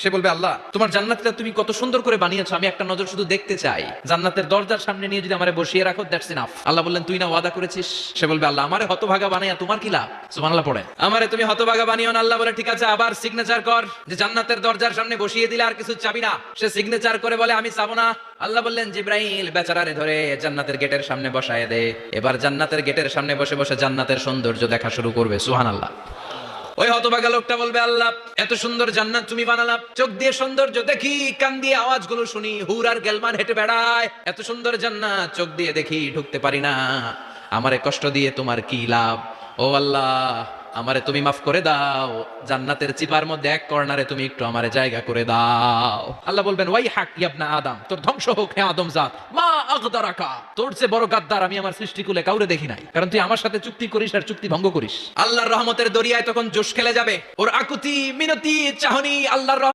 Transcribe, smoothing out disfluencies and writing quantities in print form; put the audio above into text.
সে বলবে আল্লাহ তোমার জান্নাতটা তুমি কত সুন্দর করে বানিয়েছো, আমি একটা নজর শুধু দেখতে চাই। জান্নাতের দরজার সামনে নিয়ে যদি আমারে বসিয়ে রাখো, দ্যাটস ইনাফ। আল্লাহ বললেন তুই না ওয়াদা করেছিস। সে বলবে আল্লাহ আমারে হতভাগা বানাইয়া তোমার কি লাভ? সুবহানাল্লাহ পড়ে। আমারে তুমি হতভাগা বানিও না। আল্লাহ বলে ঠিক আছে, আবার সিগনেচার কর যে জান্নাতের দরজার সামনে বসিয়ে দিলে আর কিছু চাবি না। সে সিগনেচার করে বলে আমি চাবো না। আল্লাহ বললেন জিব্রাইল বেচারারে ধরে জান্নাতের গেটের সামনে বসায় দে। এবার জান্নাতের গেটের সামনে বসে বসে জান্নাতের সৌন্দর্য দেখা শুরু করবে। সুবহানাল্লাহ। ওই হতভাগা লোকটা বলবে আল্লাহ এত সুন্দর জান্নাত তুমি বানালা, চোখ দিয়ে সৌন্দর্য দেখি, কান দিয়ে আওয়াজগুলো শুনি, হুর আর গেলমান হেঁটে বেড়ায়, এত সুন্দর জান্নাত চোখ দিয়ে দেখি, ঢুকতে পারি না, আমারে কষ্ট দিয়ে তোমার কি লাভ? ও আল্লাহ আমারে তুমি মাফ করে দাও, জান্নাতের চিপার মধ্যে এক কর্নারে তুমি একটু আমারে জায়গা করে দাও। আল্লাহ বলবেন ওয়াই হাক ইবনা আদম, তোর ধ্বংস হোক হে আদম জাত, মা আগদারাকা, তোর চেয়ে বড় গাদ্দার আমি আমার সৃষ্টিকুলে কাউরে দেখি নাই, কারণ তুই আমার সাথে চুক্তি করিস আর চুক্তি ভঙ্গ করিস। আল্লাহর রহমতের দরিয়ায় তখন জোশ খেলে যাবে, ওর আকুতি মিনতি চাহনি আল্লাহর